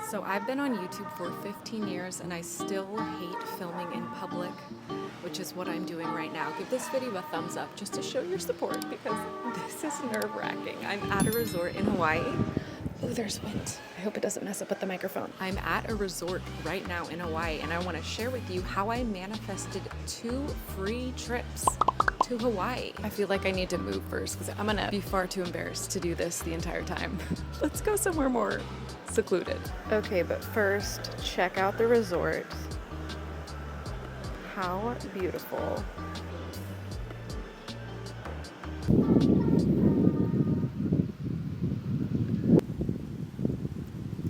So I've been on YouTube for 15 years and I still hate filming in public, which is what I'm doing right now. Give this video a thumbs up just to show your support because this is nerve-wracking. I'm at a resort in Hawaii. Oh, there's wind. I hope it doesn't mess up with the microphone. I'm at a resort right now in Hawaii and I want to share with you how I manifested 2 free trips to Hawaii. I feel like I need to move first because I'm gonna be far too embarrassed to do this the entire time. Let's go somewhere more secluded. Okay, but first, check out the resort. How beautiful.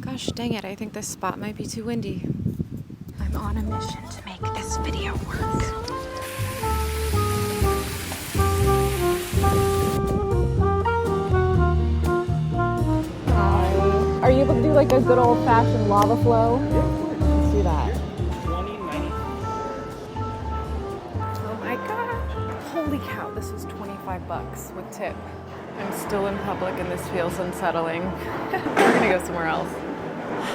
Gosh dang it, I think this spot might be too windy. I'm on a mission to make this video work. Are you able to do like a good old-fashioned lava flow? Yeah, of course. Let's do that. 20.90. Oh my god. Holy cow, this was 25 bucks with tip. I'm still in public and this feels unsettling. We're gonna go somewhere else.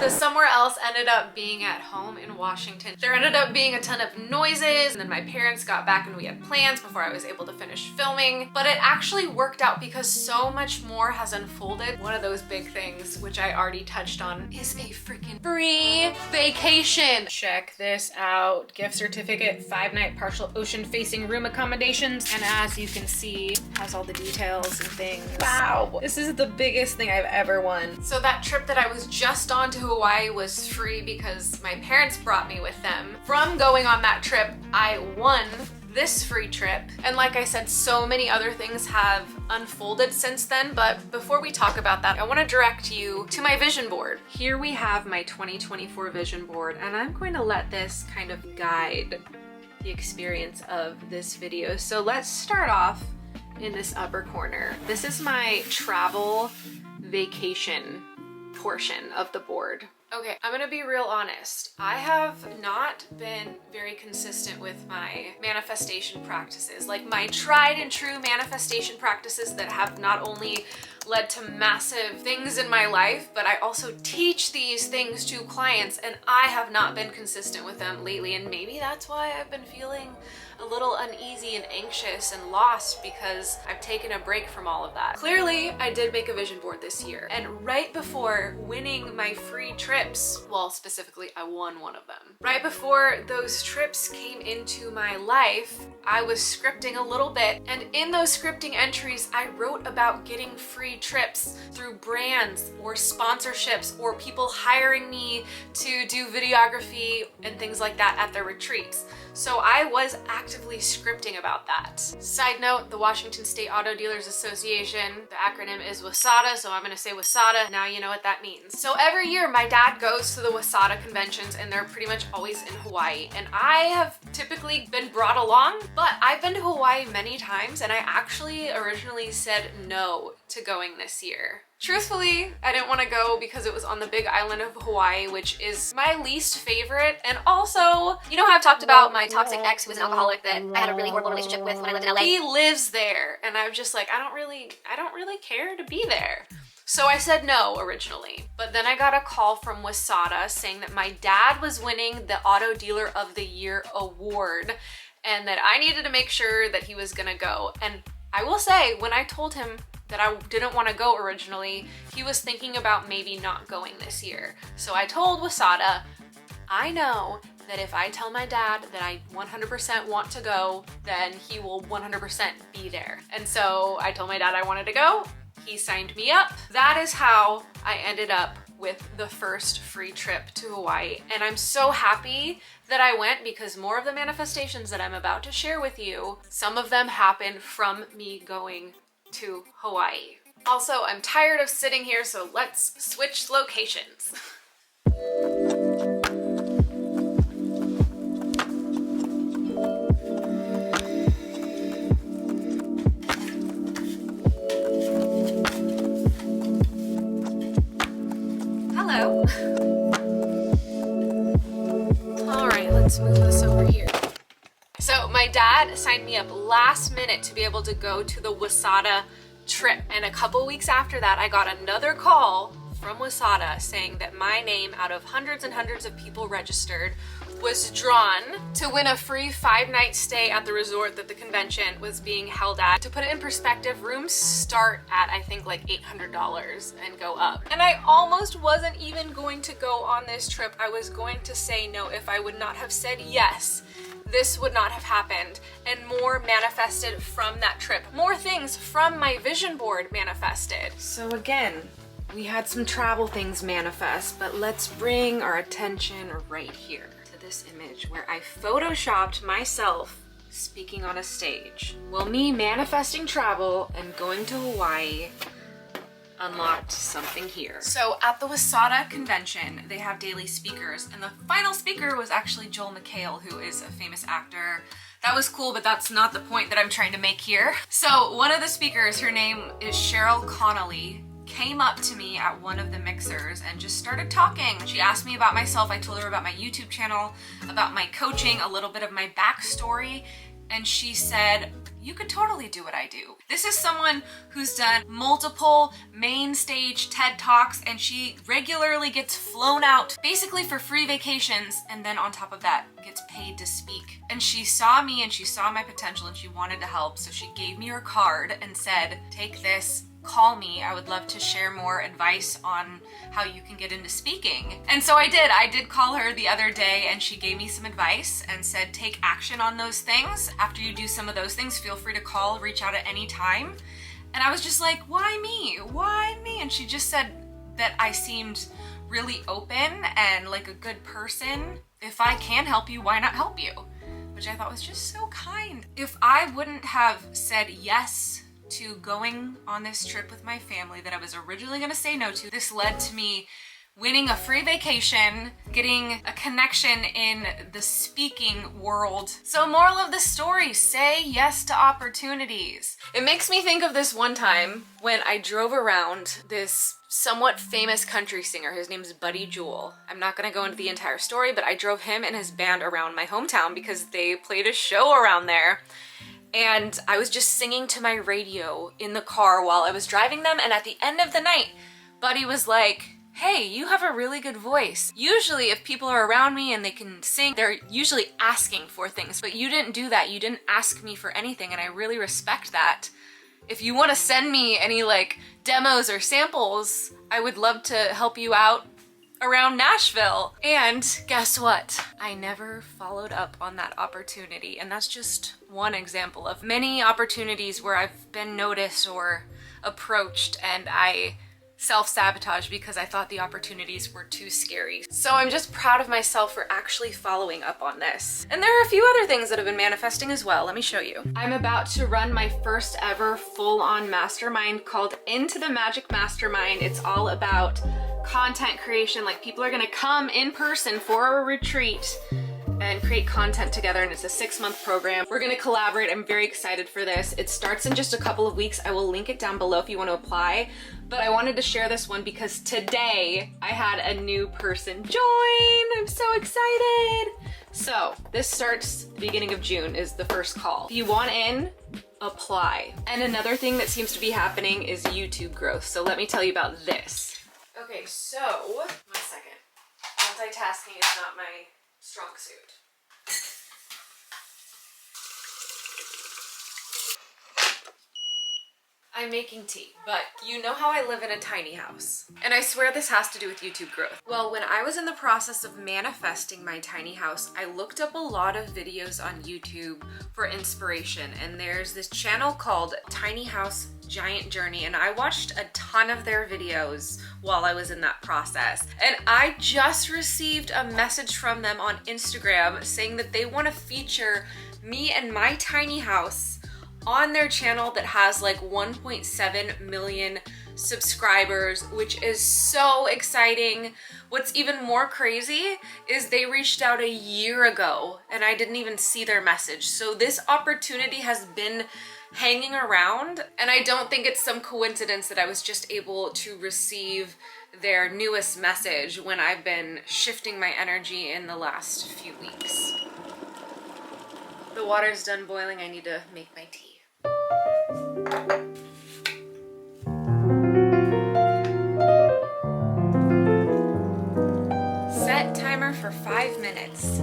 The somewhere else ended up being at home in Washington. There ended up being a ton of noises, and then my parents got back and we had plans before I was able to finish filming. But it actually worked out because so much more has unfolded. One of those big things, which I already touched on, is a freaking free vacation. Check this out. Gift certificate, 5-night partial ocean-facing room accommodations. And as you can see, has all the details and things. Wow, this is the biggest thing I've ever won. So that trip that I was just on to Hawaii was free because my parents brought me with them. From going on that trip, I won this free trip. And like I said, so many other things have unfolded since then. But before we talk about that, I want to direct you to my vision board. Here we have my 2024 vision board, and I'm going to let this kind of guide the experience of this video. So let's start off in this upper corner. This is my travel vacation portion of the board. Okay, I'm gonna be real honest. I have not been very consistent with my manifestation practices, like my tried and true manifestation practices that have not only led to massive things in my life, but I also teach these things to clients, and I have not been consistent with them lately, and maybe that's why I've been feeling a little uneasy and anxious and lost because I've taken a break from all of that. Clearly, I did make a vision board this year, and right before winning my free trips, well, specifically, I won one of them. Right before those trips came into my life, I was scripting a little bit, and in those scripting entries, I wrote about getting free trips through brands or sponsorships or people hiring me to do videography and things like that at their retreats. So I was actively scripting about that. Side note, the Washington State Auto Dealers Association, the acronym is WSADA, so I'm gonna say WSADA, now you know what that means. So every year my dad goes to the WSADA conventions and they're pretty much always in Hawaii, and I have typically been brought along, but I've been to Hawaii many times and I actually originally said no to going this year. Truthfully, I didn't want to go because it was on the big island of Hawaii, which is my least favorite. And also, you know how I've talked about my toxic ex who was an alcoholic that I had a really horrible relationship with when I lived in LA? He lives there, and I'm just like, I don't really care to be there. So I said no originally, but then I got a call from WSADA saying that my dad was winning the Auto Dealer of the Year award and that I needed to make sure that he was gonna go. And I will say, when I told him that I didn't want to go originally, he was thinking about maybe not going this year. So I told WSADA, I know that if I tell my dad that I 100% want to go, then he will 100% be there. And so I told my dad I wanted to go. He signed me up. That is how I ended up with the first free trip to Hawaii. And I'm so happy that I went because more of the manifestations that I'm about to share with you, some of them happened from me going to Hawaii. Also, I'm tired of sitting here, so let's switch locations. Hello. All right, let's move this over here. So my dad signed me up last minute to be able to go to the WSADA trip, and a couple weeks after that I got another call from Wasada saying that my name, out of hundreds and hundreds of people registered, was drawn to win a free 5-night stay at the resort that the convention was being held at. To put it in perspective, rooms start at I think like $800 and go up. And I almost wasn't even going to go on this trip. I was going to say no. If I would not have said yes, this would not have happened, and more manifested from that trip. More things from my vision board manifested. So again, we had some travel things manifest, but let's bring our attention right here to this image where I photoshopped myself speaking on a stage. Well, me manifesting travel and going to Hawaii unlocked something here. So at the Wasada convention, they have daily speakers, and the final speaker was actually Joel McHale, who is a famous actor. That was cool, but that's not the point that I'm trying to make here. So one of the speakers, her name is Cheryl Connolly, came up to me at one of the mixers and just started talking. She asked me about myself. I told her about my YouTube channel, about my coaching, a little bit of my backstory, and she said, you could totally do what I do. This is someone who's done multiple main stage TED Talks, and she regularly gets flown out basically for free vacations, and then on top of that gets paid to speak. And she saw me and she saw my potential and she wanted to help, so she gave me her card and said, take this, call me. I would love to share more advice on how you can get into speaking. And so I did call her the other day, and she gave me some advice and said, take action on those things. After you do some of those things, feel free to call, reach out at any time. And I was just like, why me? Why me? And she just said that I seemed really open and like a good person. If I can help you, why not help you? Which I thought was just so kind. If I wouldn't have said yes to going on this trip with my family that I was originally gonna say no to, this led to me winning a free vacation, getting a connection in the speaking world. So moral of the story, say yes to opportunities. It makes me think of this one time when I drove around this somewhat famous country singer. His name is Buddy Jewel. I'm not gonna go into the entire story, but I drove him and his band around my hometown because they played a show around there. And I was just singing to my radio in the car while I was driving them, and at the end of the night, Buddy was like, hey, you have a really good voice. Usually if people are around me and they can sing, they're usually asking for things, but you didn't do that. You didn't ask me for anything, and I really respect that. If you want to send me any like demos or samples, I would love to help you out around Nashville. And guess what? I never followed up on that opportunity, and that's just one example of many opportunities where I've been noticed or approached and I self-sabotage because I thought the opportunities were too scary. So I'm just proud of myself for actually following up on this. And there are a few other things that have been manifesting as well. Let me show you. I'm about to run my first ever full-on mastermind called Into the Magic Mastermind. It's all about content creation. Like, people are gonna come in person for a retreat and create content together, and it's a 6-month program. We're gonna collaborate. I'm very excited for this. It starts in just a couple of weeks. I will link it down below if you want to apply, but I wanted to share this one because today I had a new person join. I'm so excited. So this starts the beginning of June is the first call. If you want in, apply. And another thing that seems to be happening is YouTube growth. So let me tell you about this. Okay, so, 1 second. Multitasking is not my strong suit. I'm making tea, but you know how I live in a tiny house. And I swear this has to do with YouTube growth. Well, when I was in the process of manifesting my tiny house, I looked up a lot of videos on YouTube for inspiration, and there's this channel called Tiny House Giant Journey, and I watched a ton of their videos while I was in that process. And I just received a message from them on Instagram saying that they want to feature me and my tiny house on their channel that has like 1.7 million subscribers, which is so exciting. What's even more crazy is they reached out a year ago and I didn't even see their message. So this opportunity has been hanging around, and I don't think it's some coincidence that I was just able to receive their newest message when I've been shifting my energy in the last few weeks. The water's done boiling. I need to make my tea. Set timer for 5 minutes.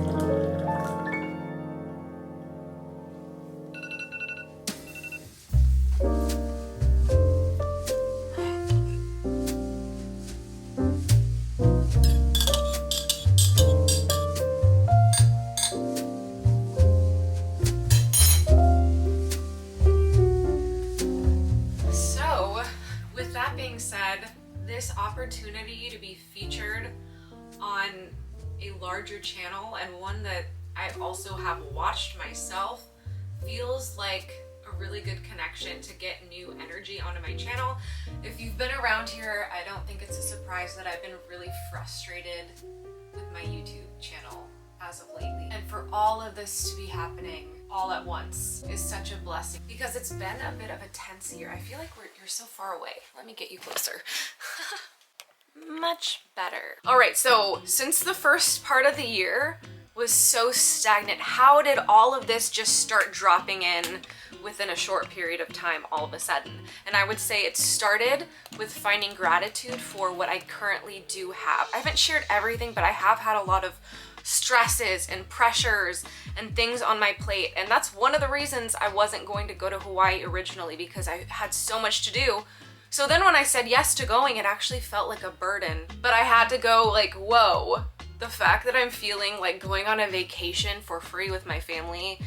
So, with that being said, this opportunity to be featured on a larger channel and one that I also have watched myself feels like a really good connection to get new energy onto my channel. If you've been around here, I don't think it's a surprise that I've been really frustrated with my YouTube channel as of lately. And for all of this to be happening all at once is such a blessing because it's been a bit of a tense year. I feel like you're so far away. Let me get you closer. Much better. All right, so since the first part of the year was so stagnant, how did all of this just start dropping in within a short period of time all of a sudden? And I would say it started with finding gratitude for what I currently do have. I haven't shared everything, but I have had a lot of stresses and pressures and things on my plate, and that's one of the reasons I wasn't going to go to Hawaii originally, because I had so much to do. So then when I said yes to going, it actually felt like a burden, but I had to go like, whoa, the fact that I'm feeling like going on a vacation for free with my family,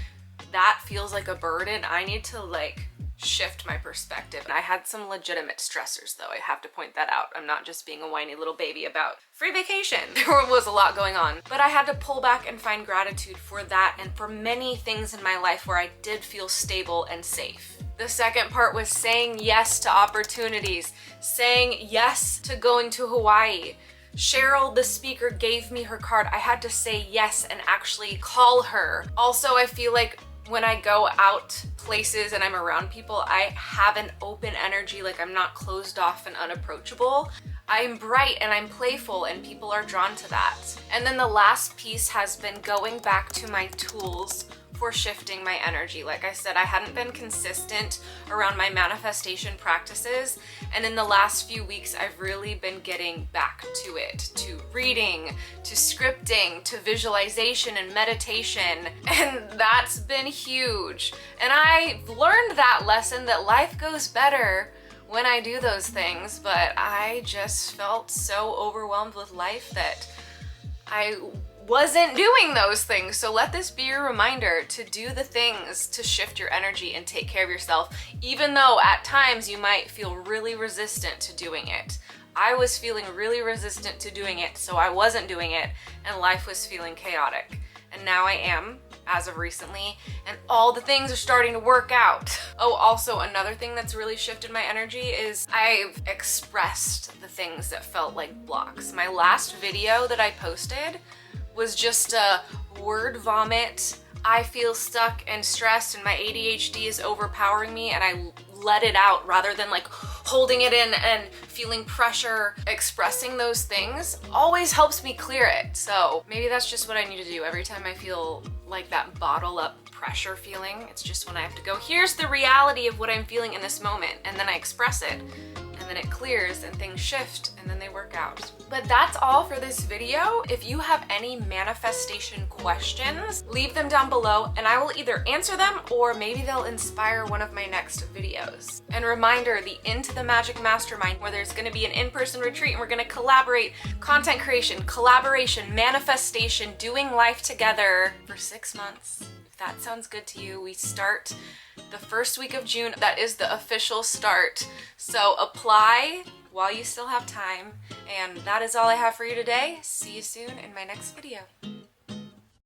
that feels like a burden. I need to like shift my perspective. And I had some legitimate stressors though, I have to point that out. I'm not just being a whiny little baby about free vacation. There was a lot going on, but I had to pull back and find gratitude for that and for many things in my life where I did feel stable and safe. The second part was saying yes to opportunities, saying yes to going to Hawaii. Cheryl, the speaker, gave me her card. I had to say yes and actually call her. Also, I feel like when I go out places and I'm around people, I have an open energy, like I'm not closed off and unapproachable. I'm bright and I'm playful and people are drawn to that. And then the last piece has been going back to my tools for shifting my energy. Like I said, I hadn't been consistent around my manifestation practices, and in the last few weeks I've really been getting back to it, to reading, to scripting, to visualization and meditation, and that's been huge. And I've learned that lesson that life goes better when I do those things, but I just felt so overwhelmed with life that I wasn't doing those things. So let this be your reminder to do the things to shift your energy and take care of yourself, even though at times you might feel really resistant to doing it. I was feeling really resistant to doing it, so I wasn't doing it, and life was feeling chaotic. And now I am, as of recently, and all the things are starting to work out. Oh, also another thing that's really shifted my energy is I've expressed the things that felt like blocks. My last video that I posted was just a word vomit. I feel stuck and stressed and my ADHD is overpowering me, and I let it out rather than like holding it in and feeling pressure. Expressing those things always helps me clear it. So maybe that's just what I need to do every time I feel like that bottle up pressure feeling. It's just when I have to go, here's the reality of what I'm feeling in this moment, and then I express it, and then it clears and things shift and then they work out. But that's all for this video. If you have any manifestation questions, leave them down below and I will either answer them or maybe they'll inspire one of my next videos. And reminder, the Into the Magic Mastermind, where there's gonna be an in-person retreat and we're gonna collaborate, content creation, collaboration, manifestation, doing life together for 6 months. If that sounds good to you, we start the first week of June. That is the official start. So apply while you still have time. And that is all I have for you today. See you soon in my next video.